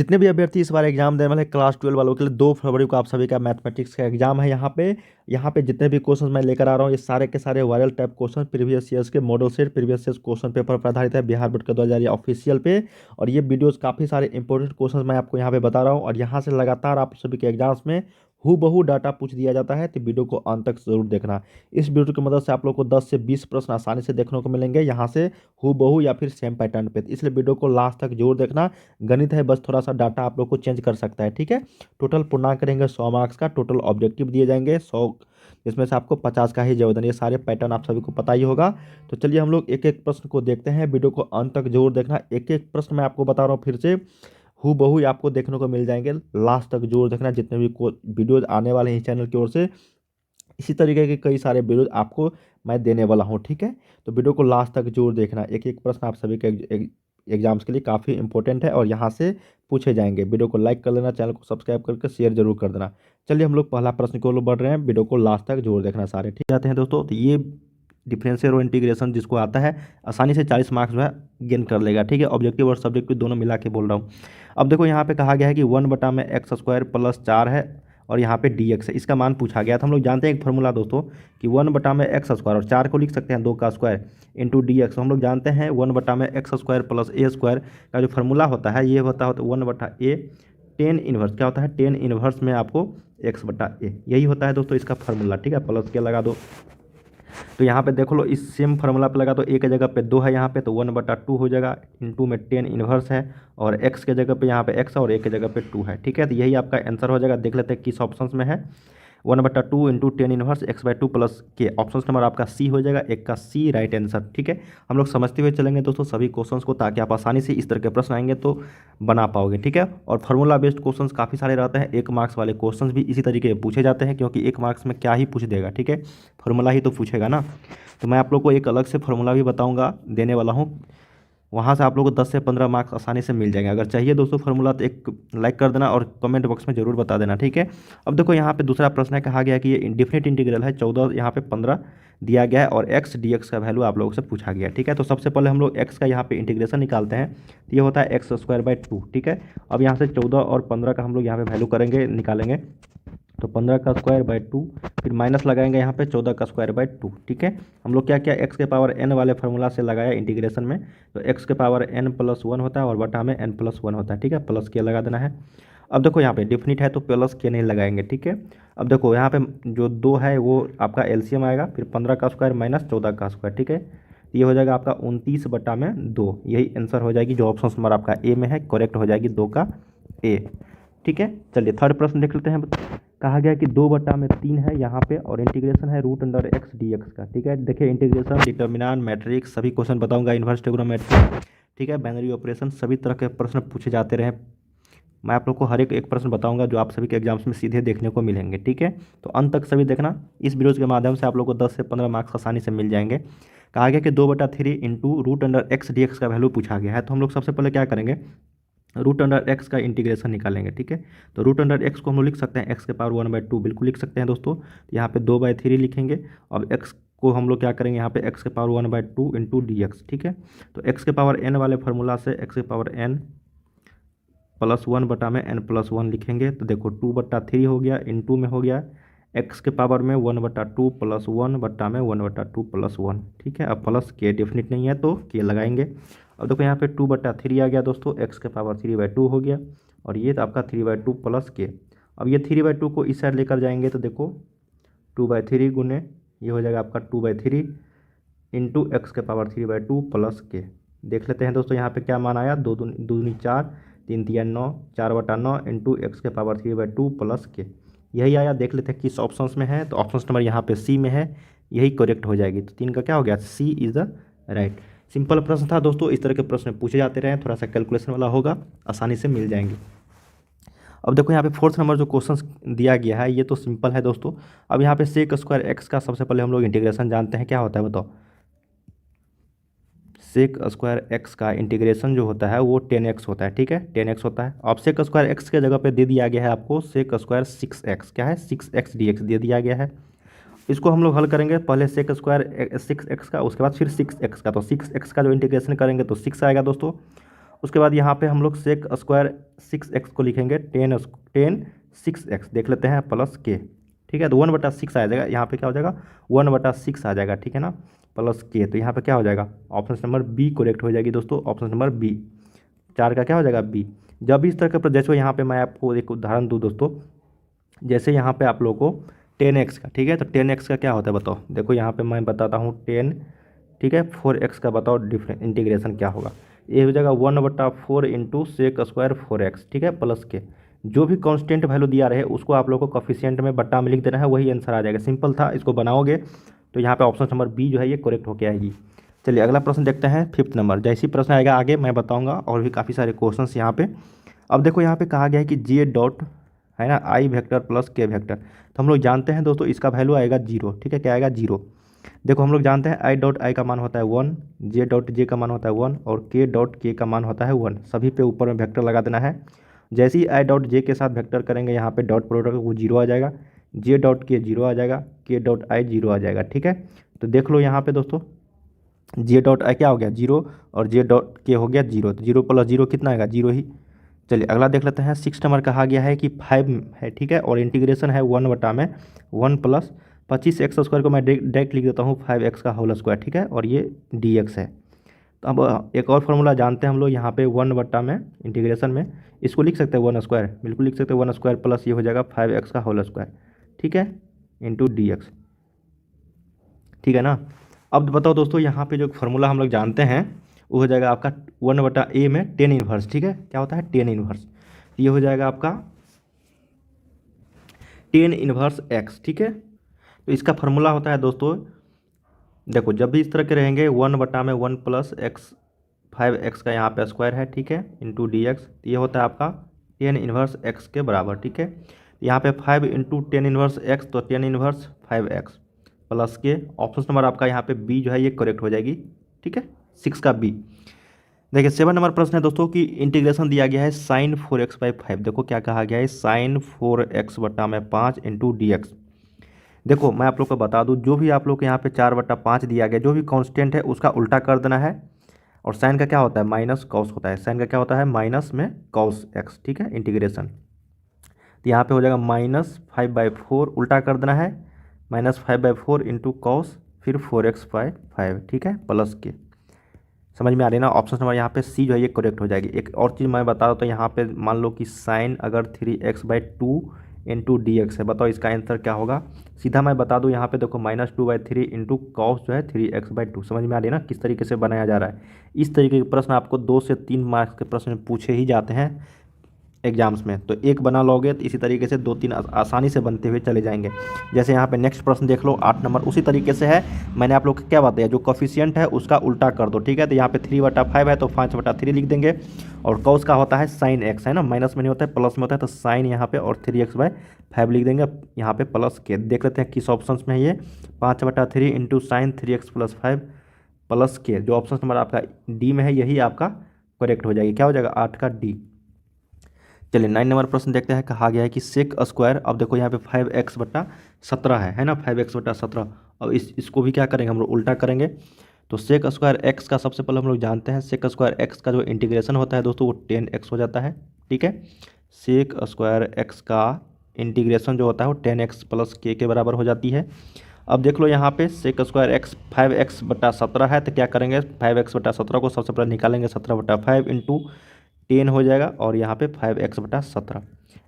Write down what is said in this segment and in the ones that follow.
जितने भी अभ्यर्थी इस बार एग्जाम देने वाले क्लास 12 वालों के लिए 2 फरवरी को आप सभी का मैथमेटिक्स का एग्जाम है। यहाँ पे जितने भी क्वेश्चन मैं लेकर आ रहा हूँ ये सारे के सारे viral type question previous years के model set previous years question paper पर आधारित है बिहार बोर्ड के 2000 ऑफिशियल पे। और ये वीडियोस काफ़ी सारे इंपॉर्टेंट क्वेश्चन मैं आपको यहाँ पे बता रहा हूँ और यहाँ से लगातार आप सभी के एग्जाम्स में हूबहू डाटा पूछ दिया जाता है, तो वीडियो को अंत तक जरूर देखना। इस वीडियो की मदद से आप लोग को 10 से 20 प्रश्न आसानी से देखने को मिलेंगे यहाँ से हूबहू या फिर सेम पैटर्न पे, इसलिए वीडियो को लास्ट तक जरूर देखना। गणित है, बस थोड़ा सा डाटा आप लोग को चेंज कर सकता है, ठीक है। टोटल पूर्णांक रहेंगे 100 मार्क्स का, टोटल ऑब्जेक्टिव दिए जाएंगे 100, जिसमें से आपको 50 का ही जवाब देना। ये सारे पैटर्न आप सभी को पता ही होगा। तो चलिए हम लोग एक एक प्रश्न को देखते हैं, वीडियो को अंत तक जरूर देखना। एक एक प्रश्न मैं आपको बता रहा हूँ फिर से, हूबहू आपको देखने को मिल जाएंगे, लास्ट तक जरूर देखना। जितने भी वीडियोज आने वाले हैं इस चैनल की ओर से, इसी तरीके के कई सारे वीडियोज आपको मैं देने वाला हूँ, ठीक है। तो वीडियो को लास्ट तक जरूर देखना, एक एक प्रश्न आप सभी के एग्जाम्स के लिए काफ़ी इंपॉर्टेंट है और यहाँ से पूछे जाएंगे। वीडियो को लाइक कर लेना, चैनल को सब्सक्राइब करके शेयर जरूर कर देना। चलिए हम लोग पहला प्रश्न को बढ़ रहे हैं, वीडियो को लास्ट तक जरूर देखना सारे, ठीक जाते हैं दोस्तों। तो ये डिफरेंशियल और इंटीग्रेशन जिसको आता है आसानी से 40 मार्क्स जो है गेन कर लेगा, ठीक है। ऑब्जेक्टिव और सब्जेक्टिव दोनों मिला के बोल रहा हूँ। अब देखो यहाँ पे कहा गया है कि 1/x² + 4 है और यहाँ पे dx है, इसका मान पूछा गया था। हम लोग जानते हैं एक फॉर्मूला दोस्तों कि 1/x² और 4 को लिख सकते हैं 2 का स्क्वायर इंटू dx। हम लोग जानते हैं 1/x² + a² का जो फॉर्मूला होता है ये होता है 1/a टेन इनवर्स, क्या होता है टेन इनवर्स में आपको x/a, यही होता है दोस्तों इसका फॉर्मूला, ठीक है। प्लस के लगा दो, तो यहाँ पे देखो लो इस सेम फार्मूला पे लगा तो एक जगह पे 2 है यहाँ पे, तो 1/2 हो जाएगा, इंटू में टेन इनवर्स है और x के जगह पे यहाँ पे x है और a के जगह पे 2 है, ठीक है। तो यही आपका आंसर हो जाएगा। देख लेते हैं किस ऑप्शन में है। 1/2 into tan inverse x/2 plus के, ऑप्शन नंबर आपका सी हो जाएगा, एक का सी राइट आंसर, ठीक है। हम लोग समझते हुए चलेंगे दोस्तों सभी क्वेश्चंस को, ताकि आप आसानी से इस तरह के प्रश्न आएंगे तो बना पाओगे, ठीक है। और फार्मूला बेस्ड क्वेश्चंस काफ़ी सारे रहते हैं, 1 मार्क्स वाले क्वेश्चंस भी इसी तरीके पूछे जाते हैं, क्योंकि 1 मार्क्स में क्या ही पूछ देगा, ठीक है, फार्मूला ही तो पूछेगा ना। तो मैं आप लोग को एक अलग से फार्मूला भी बताऊँगा, देने वाला हूँ, वहाँ से आप लोगों को 10 से 15 मार्क्स आसानी से मिल जाएंगे। अगर चाहिए दोस्तों फार्मूला तो एक लाइक कर देना और कमेंट बॉक्स में जरूर बता देना, ठीक है। अब देखो यहाँ पे दूसरा प्रश्न है, कहा गया है कि ये इंडेफिनिट इंटीग्रल है, 14 यहाँ पे 15 दिया गया है और x dx का वैल्यू आप लोगों से पूछा गया, ठीक है। तो सबसे पहले हम लोग x का यहाँ पे इंटीग्रेशन निकालते हैं, तो ये होता है x²/2, ठीक है। अब यहाँ से 14 और 15 का हम लोग यहाँ पे वैल्यू करेंगे, निकालेंगे, तो 15²/2, फिर माइनस लगाएंगे यहाँ पे 14²/2, ठीक है। हम लोग क्या किया, x के पावर n वाले फार्मूला से लगाया इंटीग्रेशन में, तो x के पावर n+1 होता है और बटा में n+1 होता है, ठीक है। प्लस के लगा देना है। अब देखो यहाँ पे डिफिनिट है तो प्लस के नहीं लगाएंगे, ठीक है। अब देखो यहाँ पे जो 2 है वो आपका एलसीएम आएगा, फिर 15² माइनस 14², ठीक है। ये हो जाएगा आपका 29/2, यही आंसर हो जाएगी जो ऑप्शन नंबर आपका ए में है, करेक्ट हो जाएगी 2 का ए, ठीक है। चलिए थर्ड प्रश्न देख लेते हैं। कहा गया कि 2/3 है यहाँ पे और इंटीग्रेशन है √x dx का, ठीक है। देखिए इंटीग्रेशन, डिटर्मिनेंट, मैट्रिक्स सभी क्वेश्चन बताऊंगा, इन्वर्स ट्रिग्नोमेट्री, ठीक है, बाइनरी ऑपरेशन, सभी तरह के प्रश्न पूछे जाते रहे। मैं आप लोग को हर एक प्रश्न बताऊंगा जो आप सभी के एग्जाम्स में सीधे देखने को मिलेंगे, ठीक है। तो अंत तक सभी देखना, इस वीडियोज़ के माध्यम से आप लोग को 10 से 15 मार्क्स आसानी से मिल जाएंगे। कहा गया कि 2/3 इंटू √x dx का वैल्यू पूछा गया है, तो हम लोग सबसे पहले क्या करेंगे, √x का इंटीग्रेशन निकालेंगे, ठीक है। तो √x को हम लोग लिख सकते हैं x के पावर 1/2, बिल्कुल लिख सकते हैं दोस्तों। तो यहाँ पे 2/3 लिखेंगे, अब x को हम लोग क्या करेंगे, यहाँ पे x के पावर 1/2 इंटू dx, ठीक है। तो x के पावर n वाले फार्मूला से x के पावर n+1 बटा में n+1 लिखेंगे, तो देखो 2/3 हो गया, इंटू में हो गया x के पावर में 1/2 + 1 बटा में 1/2 + 1, ठीक है। अब प्लस के डेफिनिट नहीं है तो के लगाएंगे। अब देखो यहाँ पे 2/3 आ गया दोस्तों, x के पावर 3/2 हो गया और ये तो आपका 3/2 प्लस के। अब ये 3/2 को इस साइड लेकर जाएंगे तो देखो 2/3 गुने ये हो जाएगा आपका 2/3 इंटू x के पावर 3/2 प्लस के। देख लेते हैं दोस्तों यहाँ पे क्या मान आया, 2 दूनी 4, 3 तिया 9, 4/9 इंटू x के पावर 3/2 प्लस के, यही आया। देख लेते हैं किस ऑप्शन में है, तो ऑप्शन नंबर यहाँ पे सी में है, यही करेक्ट हो जाएगी। तो 3 का क्या हो गया, सी इज़ द राइट। सिंपल प्रश्न था दोस्तों, इस तरह के प्रश्न पूछे जाते रहे, थोड़ा सा कैलकुलेशन वाला होगा, आसानी से मिल जाएंगे। अब देखो यहाँ पे 4th नंबर जो क्वेश्चन दिया गया है ये तो सिंपल है दोस्तों। अब यहाँ पे sec² x का सबसे पहले हम लोग इंटीग्रेशन जानते हैं, क्या होता है बताओ। sec² x का इंटीग्रेशन जो होता है वो 10x होता है, ठीक है, 10x होता है। अब sec² x के जगह पे दे दिया गया है आपको sec² 6x, क्या है 6x dx दे दिया गया है। इसको हम लोग हल करेंगे, पहले sec² 6x का, उसके बाद फिर 6x का, तो 6x का जो इंटीग्रेशन करेंगे तो 6 आएगा दोस्तों, उसके बाद यहाँ पे हम लोग सेक स्क्वायर 6x को लिखेंगे 10 6x देख लेते हैं प्लस के, ठीक है। तो 1/6 आ जाएगा, यहाँ पे क्या हो जाएगा 1/6 आ जाएगा, ठीक है ना, प्लस के। तो यहाँ पे क्या हो जाएगा ऑप्शन नंबर बी करेक्ट हो जाएगी दोस्तों, ऑप्शन नंबर बी 4 का क्या हो जाएगा बी। जब भी इस तरह का जैसे यहाँ पे मैं आपको एक उदाहरण दूँ दोस्तों, जैसे यहाँ पे आप लोगों को 10x का, ठीक है, तो 10x का क्या होता है बताओ, देखो यहाँ पे मैं बताता हूँ 10, ठीक है, 4x का बताओ डिफरेंट इंटीग्रेशन क्या होगा। ये हो जाएगा 1/4 इंटू सेक स्क्वायर 4x, ठीक है, प्लस के। जो भी कांस्टेंट वैल्यू दिया रहे उसको आप लोगों को कोफिशिएंट में बट्टा में लिख देना है, वही आंसर आ जाएगा। सिंपल था, इसको बनाओगे तो यहाँ पे ऑप्शन नंबर बी जो है ये करेक्ट होकर आएगी। चलिए अगला प्रश्न देखते हैं 5th नंबर। जैसे ही प्रश्न आएगा आगे मैं बताऊँगा, और भी काफ़ी सारे क्वेश्चन यहाँ पे। अब देखो यहाँ पे कहा गया है कि जे डॉट है ना आई वेक्टर प्लस के वेक्टर, तो हम लोग जानते हैं दोस्तों इसका वैल्यू आएगा 0, ठीक है, क्या आएगा 0। देखो हम लोग जानते हैं आई डॉट आई का मान होता है 1, जे डॉट जे का मान होता है 1 और के डॉट के का मान होता है 1। सभी पे ऊपर में वेक्टर लगा देना है। जैसे ही आई डॉट जे के साथ वेक्टर करेंगे यहाँ पे डॉट प्रोडक्ट वो 0 आ जाएगा, जे डॉट के 0 आ जाएगा, के डॉट आई 0 आ जाएगा, ठीक है। तो देख लो यहाँ पे दोस्तों जे डॉट आई क्या हो गया 0 और जे डॉट के हो गया 0, तो 0 + 0 कितना आएगा 0 ही। चलिए अगला देख लेते हैं 6 नंबर कहा गया है कि 5 है, ठीक है, और इंटीग्रेशन है 1/1 + 25x² को मैं डायरेक्ट लिख देता हूँ 5x का होल स्क्वायर, ठीक है, और ये dx है। तो अब एक और फार्मूला जानते हैं हम लोग यहाँ पे 1 में इंटीग्रेशन में इसको लिख सकते हैं 1², बिल्कुल लिख सकते हैं 1² प्लस ये हो जाएगा 5x का होल स्क्वायर, ठीक है, इंटू dx, ठीक है ना। अब बताओ दोस्तों यहाँ पे जो फार्मूला हम लोग जानते हैं वो हो जाएगा आपका 1/a में 10 इनवर्स, ठीक है, क्या होता है 10 इनवर्स, ये हो जाएगा आपका 10 इनवर्स x, ठीक है। तो इसका फार्मूला होता है दोस्तों, देखो जब भी इस तरह के रहेंगे 1/1 + x 5x का यहाँ पे स्क्वायर है, ठीक है, इंटू dx, ये होता है आपका 10 इनवर्स x के बराबर, ठीक है। यहाँ पे 5 इंटू 10 इनवर्स x, तो 10 इनवर्स 5x प्लस के ऑप्शन नंबर आपका यहाँ पे बी जो है ये करेक्ट हो जाएगी, ठीक है, 6 का बी। देखिए 7 नंबर प्रश्न है दोस्तों कि इंटीग्रेशन दिया गया है sin 4x/5। देखो क्या कहा गया है sin 4x/5 इंटू dx। देखो मैं आप लोग को बता दूं, जो भी आप लोग को यहाँ पे 4/5 दिया गया, जो भी कांस्टेंट है उसका उल्टा कर देना है। और साइन का क्या होता है माइनस कॉस होता है, साइन का क्या होता है माइनस में कॉस x, ठीक है, इंटीग्रेशन। तो यहाँ पे हो जाएगा -5/4 उल्टा कर देना है, -5/4 इंटू कॉस फिर 4x/5, ठीक है, प्लस के। समझ में आ रही है ना, ऑप्शन नंबर यहाँ पे सी जो है ये करेक्ट हो जाएगी। एक और चीज़ मैं बता रहा तो यहाँ पे मान लो कि साइन अगर 3x/2 इंटू dx है, बताओ इसका आंसर क्या होगा। सीधा मैं बता दूँ यहाँ पे देखो -2/3 इंटू कॉस जो है 3x/2। समझ में आ रही है ना किस तरीके से बनाया जा रहा है। इस तरीके के प्रश्न आपको 2 से 3 मार्क्स के प्रश्न पूछे ही जाते हैं एग्जाम्स में, तो एक बना लोगे तो इसी तरीके से 2-3 आसानी से बनते हुए चले जाएंगे। जैसे यहाँ पे नेक्स्ट प्रश्न देख लो 8 नंबर, उसी तरीके से है। मैंने आप लोग को क्या बताया, जो कोफिशिएंट है उसका उल्टा कर दो, ठीक है। तो यहाँ पे 3/5 है तो 5/3 लिख देंगे, और कॉस का होता है साइन x, है ना, माइनस में नहीं होता है प्लस में होता है, तो साइन यहाँ पे और 3x/5 लिख देंगे, यहाँ पे प्लस के। देख लेते हैं किस ऑप्शन में है ये 5/3 इंटू साइन 3x + 5 प्लस के। जो ऑप्शन नंबर आपका डी में है यही आपका करेक्ट हो जाएगी, क्या हो जाएगा 8 का डी। चलिए 9 नंबर प्रश्न देखते हैं, कहा गया है कि सेक स्क्वायर, अब देखो यहाँ पे 5x/17 है ना, 5x/17। अब इसको भी क्या करेंगे हम लोग उल्टा करेंगे। तो सेक स्क्वायर x का सबसे पहले हम लोग जानते हैं सेक स्क्वायर x का जो इंटीग्रेशन होता है दोस्तों वो 10x हो जाता है, ठीक है। सेक स्क्वायर x का इंटीग्रेशन जो होता है वो 10x + k के बराबर हो जाती है। अब देख लो यहाँ पे सेक स्क्वायर x 5x/17 है, तो क्या करेंगे 5x/17 को सबसे पहले निकालेंगे 17/5 इंटू 10 हो जाएगा, और यहाँ पे 5x/17।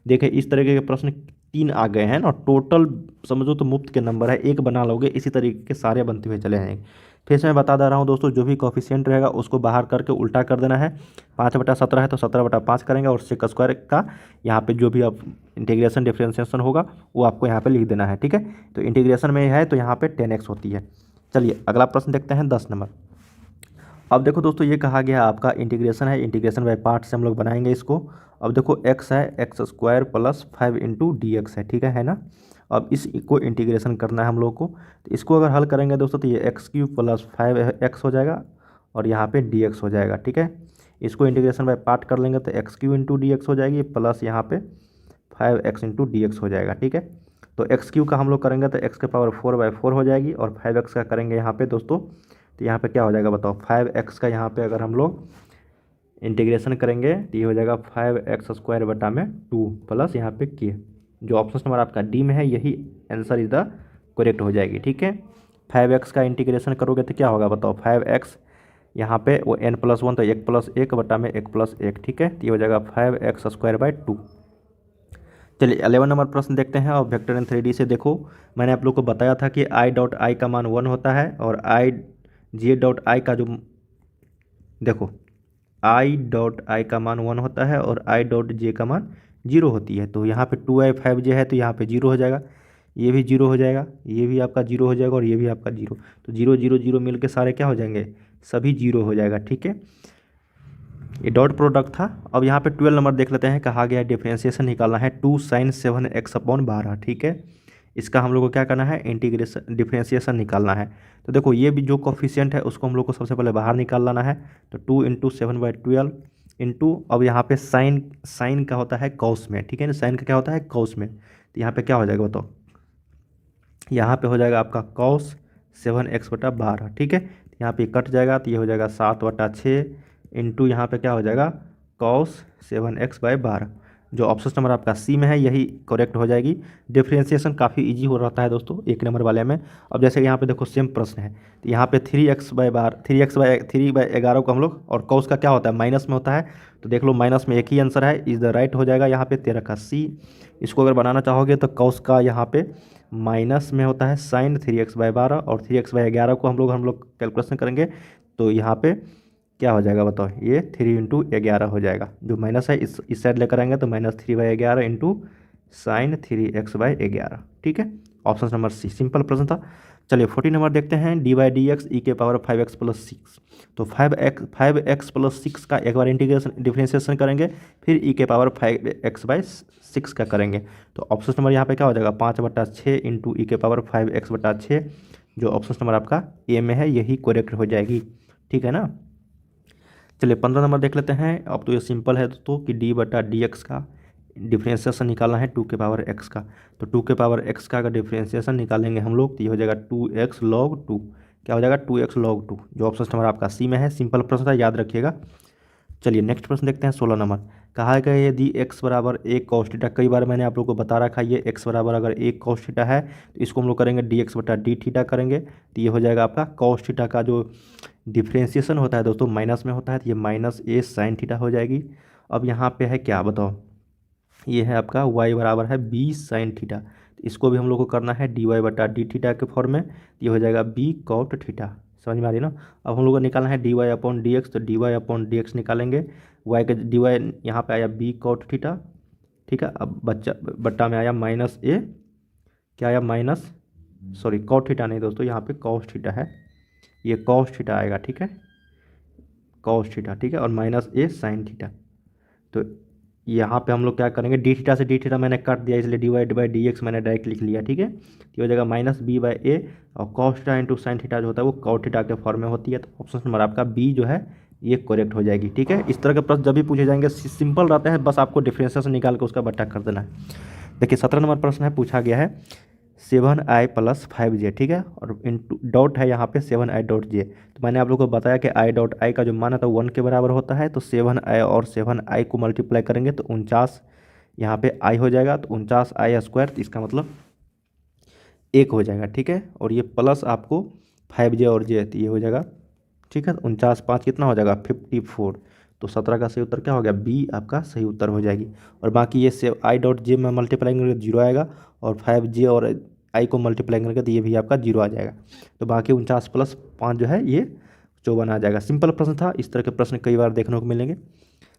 देखिए इस तरीके के प्रश्न 3 आ गए हैं ना, टोटल समझो तो मुफ्त के नंबर है, एक बना लोगे इसी तरीके के सारे बनते हुए चले जाएंगे। फिर से मैं बता दे रहा हूँ दोस्तों, जो भी कोफिशिएंट रहेगा उसको बाहर करके उल्टा कर देना है। 5/17 है तो 17/5 करेंगे, और सेक स्क्वायर का यहाँ पे जो भी आप इंटीग्रेशन डिफ्रेंशिएशन होगा वो आपको यहाँ पे लिख देना है, ठीक है। तो इंटीग्रेशन में है तो यहाँ पे 10x होती है। चलिए अगला प्रश्न देखते हैं 10 नंबर। अब देखो दोस्तों ये कहा गया आपका इंटीग्रेशन है, इंटीग्रेशन बाय पार्ट से हम लोग बनाएंगे इसको। अब देखो x है x² + 5 इंटू dx है, ठीक है ना। अब इसको इंटीग्रेशन करना है हम लोग को, तो इसको अगर हल करेंगे दोस्तों तो ये x³ + 5x हो जाएगा, और यहाँ पे dx हो जाएगा, ठीक है। इसको इंटीग्रेशन बाय पार्ट कर लेंगे तो x³ इंटू dx हो जाएगी, प्लस यहाँ पे 5x इंटू dx हो जाएगा, ठीक है। तो x³ का हम लोग करेंगे तो x के पावर 4/4 हो जाएगी, और 5x का करेंगे यहाँ पे दोस्तों तो यहाँ पे क्या हो जाएगा बताओ 5x का यहाँ पे अगर हम लोग इंटीग्रेशन करेंगे तो ये हो जाएगा 5x² बटा में 2 प्लस यहाँ पे के। जो ऑप्शन नंबर आपका डी में है यही आंसर इज द करेक्ट हो जाएगी। ठीक है, 5x का इंटीग्रेशन करोगे तो क्या होगा बताओ, 5x यहाँ पे वो n+1 तो 1+1 बटा में 1+1। ठीक है, तो ये हो जाएगा 5x²/2। चलिए 11 नंबर प्रश्न देखते हैं। और वेक्टर इन 3D से देखो, मैंने आप लोग को बताया था कि i.i का मान 1 होता है और j.i का जो देखो i.i का मान 1 होता है और i.j का मान 0 होती है। तो यहाँ पे 2i 5j है तो यहाँ पे 0 हो जाएगा, ये भी 0 हो जाएगा, ये भी आपका 0 हो जाएगा और ये भी आपका 0। तो 0 0 0 मिल के सारे क्या हो जाएंगे, सभी 0 हो जाएगा। ठीक है, ये डॉट प्रोडक्ट था। अब यहाँ पे 12 नंबर देख लेते हैं। कहा गया है डिफरेंशिएशन निकालना है 2 sin 7x/12। ठीक है, इसका हम लोग को क्या करना है, इंटीग्रेशन डिफरेंशिएशन निकालना है। तो देखो ये भी जो कोफिशिएंट है उसको हम लोग को सबसे पहले बाहर निकाल लाना है। तो 2 × 7/12 इंटू, अब यहाँ पे साइन का होता है कॉस में। ठीक है ना, साइन का क्या होता है कॉस में। तो यहाँ पे क्या हो जाएगा बताओ, यहाँ पे हो जाएगा आपका कॉस 7x/12। ठीक है, यहाँ पे कट जाएगा तो ये हो जाएगा 7/6 इंटू यहाँ पे क्या हो जाएगा कॉस 7x/12। जो ऑप्शन नंबर आपका सी में है यही करेक्ट हो जाएगी। डिफरेंशिएशन काफ़ी इजी हो रहता है दोस्तों 1 नंबर वाले में। अब जैसे यहाँ पे देखो सेम प्रश्न है, तो यहाँ पे 3x/11 को हम लोग, और कॉस का क्या होता है माइनस में होता है। तो देख लो माइनस में एक ही आंसर है, इज द राइट हो जाएगा यहाँ पे 13 का सी। इसको अगर बनाना चाहोगे तो कॉस का यहाँ पे माइनस में होता है साइन 3x/12 और 3x/11 को हम लोग कैलकुलेशन करेंगे तो यहाँ पे क्या हो जाएगा बताओ, ये 3 × 11 हो जाएगा। जो माइनस है इस साइड लेकर आएंगे तो -3/11 इंटू साइन 3x/11। ठीक है, ऑप्शन नंबर सी, सिंपल प्रश्न था। चलिए 40 नंबर देखते हैं। dy/dx e⁻5x+6। तो 5x+6 का एक बार इंटीग्रेशन डिफरेंशिएशन करेंगे, फिर e⁻5x/6 का करेंगे। तो ऑप्शन नंबर यहाँ पे क्या हो जाएगा 5/6 इंटू e⁻5x/6। जो ऑप्शन नंबर आपका ए में है यही करेक्ट हो जाएगी। ठीक है ना। चलिए 15 नंबर देख लेते हैं। अब तो ये सिंपल है दोस्तों कि d/dx का डिफरेंशिएशन निकालना है 2x का। तो 2x का अगर डिफरेंशिएशन निकालेंगे हम लोग तो ये हो जाएगा 2x log 2। क्या हो जाएगा 2x log 2। जो ऑप्शन नंबर आपका सी में है, सिंपल प्रश्न था, याद रखिएगा। चलिए नेक्स्ट प्रश्न देखते हैं 16 नंबर। कहा गया यदि x बराबर 1 cos थीटा, कई बार मैंने आप लोग को बता रखा है ये x बराबर अगर 1 cos थीटा है तो इसको हम लोग करेंगे dx/d थीटा करेंगे। तो ये हो जाएगा आपका cos थीटा का जो डिफ्रेंशिएशन होता है दोस्तों माइनस में होता है, तो ये -a sin थीटा हो जाएगी। अब यहाँ पे है क्या बताओ, ये है आपका y बराबर है b sin थीटा। तो इसको भी हम लोग को करना है dy/d थीटा के फॉर्म में। ये हो जाएगा b cot थीटा। समझ में आ रही ना। अब हम लोग को निकालना है dy/dx। तो dy/dx निकालेंगे, y का dy यहाँ पे आया b cot थीटा। ठीक है, अब बट्टा में आया -a, क्या आया cot थीटा नहीं दोस्तों, यहाँ पे cos थीटा है, ये cos थीटा आएगा। ठीक है, cos थीटा। ठीक है, और -a sin थीटा। तो यहाँ पे हम लोग क्या करेंगे, डी थीटा से डी थीटा मैंने काट दिया इसलिए dy/dx मैंने डायरेक्ट लिख लिया। ठीक है, तो हो जाएगा -b/a और cos theta into sine theta जो होता है वो cot थीटा के फॉर्म में होती है। तो ऑप्शन नंबर आपका बी जो है ये करेक्ट हो जाएगी। ठीक है, इस तरह के प्रश्न जब भी पूछे जाएंगे सिंपल रहते हैं, बस आपको डिफरेंशिएशन निकाल के उसका बट्टा कर देना है। देखिए 17 नंबर प्रश्न है, पूछा गया है 7i + 5j। ठीक है, और इंटू डॉट है यहाँ पे 7i.j। तो मैंने आप लोगों को बताया कि i.i का जो मान है तो 1 के बराबर होता है। तो 7i और 7i को मल्टीप्लाई करेंगे तो 49 यहाँ पे i हो जाएगा, तो 49i²। तो इसका मतलब 1 हो जाएगा। ठीक है, और ये प्लस आपको 5j और j, तो ये हो जाएगा। ठीक है, 49 5 कितना हो जाएगा 54। तो 17 का सही उत्तर क्या हो गया, बी आपका सही उत्तर हो जाएगी। और बाकी ये से i.j में मल्टीप्लाई करेंगे 0 आएगा, और 5j और i को मल्टीप्लाई करेंगे तो ये भी आपका 0 आ जाएगा। तो बाकी 49 + 5 जो है ये 54 आ जाएगा। सिंपल प्रश्न था, इस तरह के प्रश्न कई बार देखने को मिलेंगे।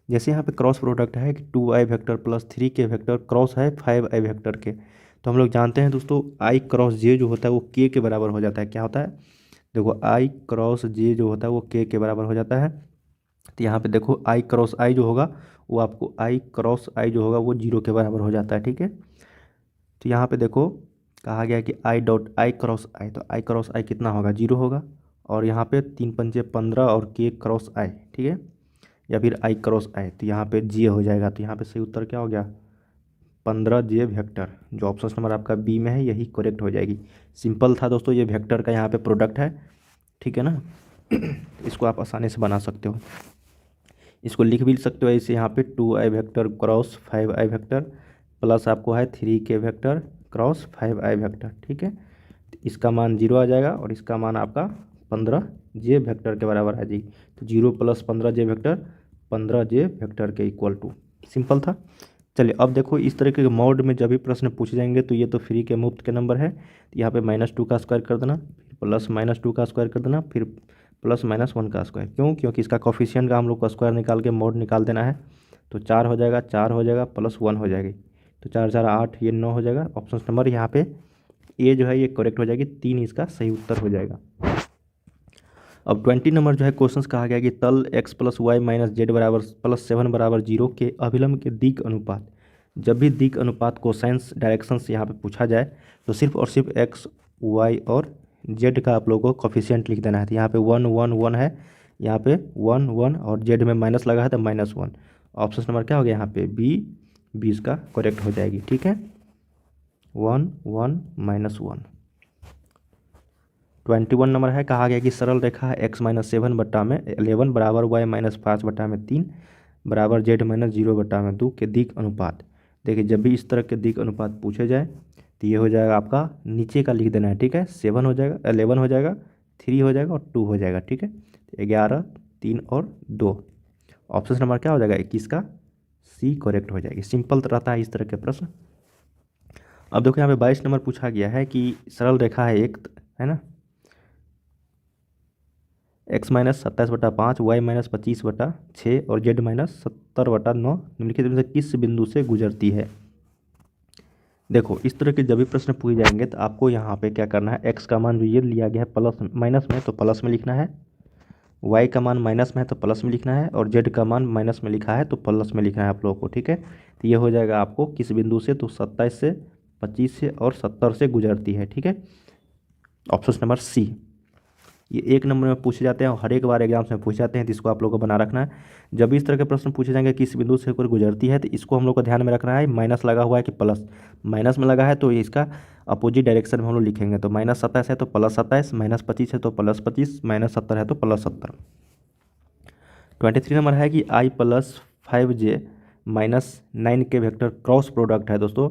जैसे यहाँ पे क्रॉस प्रोडक्ट है कि 2i vector + 3k vector cross है 5i वेक्टर के। तो हम लोग जानते हैं दोस्तों i × j जो होता है वो k के बराबर हो जाता है। क्या होता है, देखो i × j जो होता है वो k के बराबर हो जाता है। तो यहाँ पे देखो i × i जो होगा वो आपको i × i जो होगा वो 0 के बराबर हो जाता है। ठीक है, तो यहाँ पे देखो कहा गया है कि i × i, तो i × i कितना होगा 0 होगा, और यहाँ पे 3 × 5 = 15 और k × i। ठीक है, या फिर i × i, तो यहाँ पे j हो जाएगा। तो यहाँ पे सही उत्तर क्या हो गया 15j वेक्टर। जो ऑप्शन नंबर आपका बी में है यही करेक्ट हो जाएगी। सिंपल था दोस्तों, ये वेक्टर का यहाँ पे प्रोडक्ट है। ठीक है ना, इसको आप आसानी से बना सकते हो। इसको लिख भी सकते हो ऐसे यहाँ पे 2i vector cross 5i vector plus आपको है 3k vector cross 5i vector, ठीक है। तो इसका मान 0 आ जाएगा और इसका मान आपका 15j वेक्टर के बराबर आ जाएगी। तो 0 + 15j वेक्टर 15j वेक्टर के इक्वल टू, सिंपल था। चलिए अब देखो इस तरीके के मोड में जब भी प्रश्न पूछे जाएंगे तो ये तो फ्री के मुफ्त के नंबर है, तो यहाँ पे -2 का स्क्वायर कर देना, फिर +-2 का स्क्वायर कर देना, फिर +-1 का स्क्वायर। क्यों? क्योंकि इसका कोफिशिएंट का हम लोग को स्क्वायर निकाल के मोड निकाल देना है। तो 4 हो जाएगा, 4 हो जाएगा, +1 हो जाएगी, तो 4 4 8, ये 9 हो जाएगा। ऑप्शन नंबर यहाँ पे ए जो है ये करेक्ट हो जाएगी, 3 इसका सही उत्तर हो जाएगा। अब 20 नंबर जो है क्वेश्चन कहा गया कि तल x + y - z = +7 = 0 के अभिलंब के दिक् अनुपात। जब भी दिक् अनुपात कोसाइंस डायरेक्शन से यहाँ पे पूछा जाए तो सिर्फ और सिर्फ x, y और z का आप लोगों को कोफिशिएंट लिख देना है। तो यहाँ पे 1 1 1 है, यहाँ पे 1 1 और z में माइनस लगा है तो -1। ऑप्शन नंबर क्या हो गया यहाँ पे बी, 20 का करेक्ट हो जाएगी, ठीक है। 1 1 -1। 21 नंबर है, कहा गया कि सरल रेखा है x - 7 बट्टा में 11 बराबर y - 5 बट्टा में 3 बराबर z - 0 बट्टा में 2 के दिक् अनुपात। देखिए जब भी इस तरह के दिक् अनुपात पूछे जाए तो ये हो जाएगा आपका नीचे का लिख देना है, ठीक है। 7 हो जाएगा, 11 हो जाएगा, 3 हो जाएगा और 2 हो जाएगा, ठीक है। 11 3 और 2। ऑप्शन नंबर क्या हो जाएगा 21 का सी करेक्ट हो जाएगी। सिंपल रहता है इस तरह के प्रश्न। अब देखो यहाँ पे 22 नंबर पूछा गया है कि सरल रेखा है एक, है ना, x - 27/5 y - 25/6 और z - 70/9 निम्नलिखित में से किस बिंदु से गुजरती है। देखो इस तरह के जब भी प्रश्न पूछे जाएंगे तो आपको यहाँ पे क्या करना है, x का मान जो ये लिया गया है प्लस माइनस में तो प्लस में लिखना है, y का मान माइनस में है तो प्लस में लिखना है और z का मान माइनस में लिखा है तो प्लस में लिखना है आप लोगों को, ठीक है। तो ये हो जाएगा आपको किस बिंदु से, तो 27 से 25 से और 70 से गुजरती है, ठीक है। Option number C. ये 1 नंबर में पूछे जाते हैं और हर एक बार एग्जाम्स में पूछे जाते हैं, तो इसको आप लोगों को बना रखना है। जब भी इस तरह के प्रश्न पूछे जाएंगे किस बिंदु से होकर गुजरती है तो इसको हम लोग को ध्यान में रखना है, माइनस लगा हुआ है कि प्लस। माइनस में लगा है तो इसका अपोजिट डायरेक्शन में हम लोग लिखेंगे, तो -27 है तो +27, -25 है तो +25, -70 है तो +70। 23 नंबर है कि i + 5j - 9k vector cross product है दोस्तों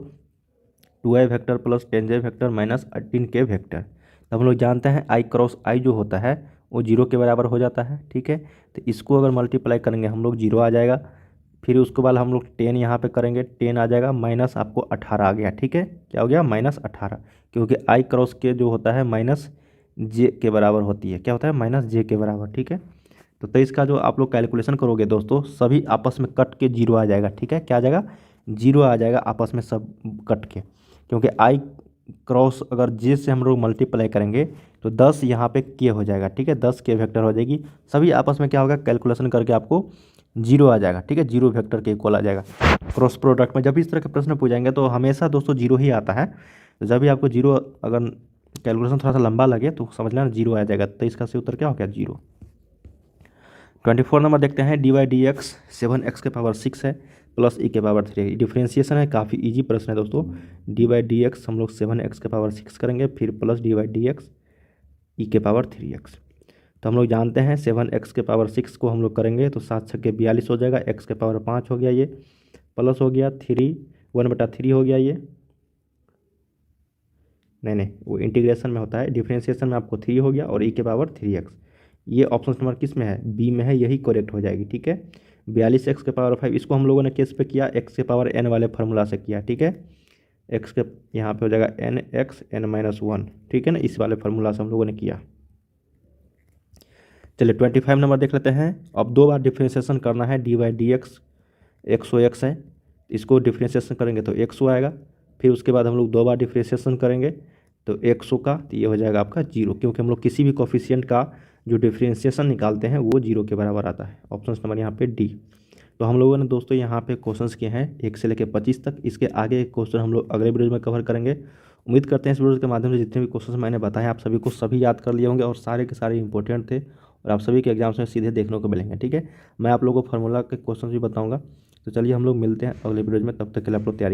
2i vector + 10j vector - 18k vector. तो हम लोग जानते हैं i क्रॉस i जो होता है वो 0 के बराबर हो जाता है, ठीक है। तो इसको अगर मल्टीप्लाई करेंगे हम लोग 0 आ जाएगा, फिर उसके बाद हम लोग 10 यहाँ पे करेंगे 10 आ जाएगा, माइनस आपको 18 आ गया, ठीक है। क्या हो गया -18, क्योंकि i क्रॉस के जो होता है -j के बराबर होती है, क्या होता है -j के बराबर, ठीक है। तो 23 का जो आप लोग कैलकुलेशन करोगे दोस्तों सभी आपस में कट के 0 आ जाएगा, ठीक है। क्या आ जाएगा 0 आ जाएगा आपस में सब कट के, क्योंकि i क्रॉस अगर j से हम लोग मल्टीप्लाई करेंगे तो 10 यहाँ पे k हो जाएगा, ठीक है। 10 k वेक्टर हो जाएगी, सभी आपस में क्या होगा कैलकुलेशन करके आपको 0 आ जाएगा, ठीक है। 0 वेक्टर के इक्वल आ जाएगा। क्रॉस प्रोडक्ट में जब भी इस तरह के प्रश्न पूछेंगे तो हमेशा दोस्तों 0 ही आता है। तो जब भी आपको 0 अगर कैलकुलेशन थोड़ा सा लंबा लगे तो समझ लेना 0 आ जाएगा, तो इसका सही उत्तर क्या हो गया 0। 24 नंबर देखते हैं, dy/dx 7x⁶ है प्लस e⁻3। डिफ्रेंशिएशन है, काफ़ी इजी प्रश्न है दोस्तों। dy/dx हम लोग 7x⁶ करेंगे, फिर प्लस dy/dx e⁻3x। तो हम लोग जानते हैं 7x⁶ को हम लोग करेंगे तो 7 छक्के 42 हो जाएगा, x⁻5 हो गया, ये प्लस हो गया 3 1/3 हो गया, ये नहीं वो इंटीग्रेशन में होता है, डिफ्रेंशिएशन में आपको 3 हो गया और e⁻3x। ये ऑप्शन नंबर किस में है, बी में है, यही करेक्ट हो जाएगी, ठीक है। 42x⁵ इसको हम लोगों ने केस पे किया x⁻n वाले फार्मूला से किया, ठीक है। x के यहाँ पे हो जाएगा nx n-1, ठीक है ना, इस वाले फार्मूला से हम लोगों ने किया। चलिए 25 नंबर देख लेते हैं। अब 2 बार डिफ्रेंशिएशन करना है, dy/dx 100x है, इसको डिफ्रेंशिएशन करेंगे तो 100 आएगा, फिर उसके बाद हम लोग 2 बार डिफ्रेंशिएशन करेंगे तो 100 का, तो ये हो जाएगा आपका 0, क्योंकि हम लोग किसी भी कोफिशिएंट का जो डिफ्रेंशिएशन निकालते हैं वो 0 के बराबर आता है। ऑप्शन नंबर यहाँ पे डी। तो हम लोगों ने दोस्तों यहाँ पे क्वेश्चंस किए हैं 1 से लेकर 25 तक। इसके आगे क्वेश्चन हम लोग अगले वीडियो में कवर करेंगे। उम्मीद करते हैं इस वीडियो के माध्यम से जितने भी क्वेश्चन मैंने बताए आप सभी को सभी याद कर लिए होंगे और सारे के सारे इंपॉर्टेंट थे और आप सभी के एग्जाम्स में सीधे देखने को मिलेंगे, ठीक है। मैं आप लोगों को फार्मूला के क्वेश्चन भी बताऊँगा। तो चलिए हम लोग मिलते हैं अगले वीडियो में, तब तक के लिए आप लोग तैयारी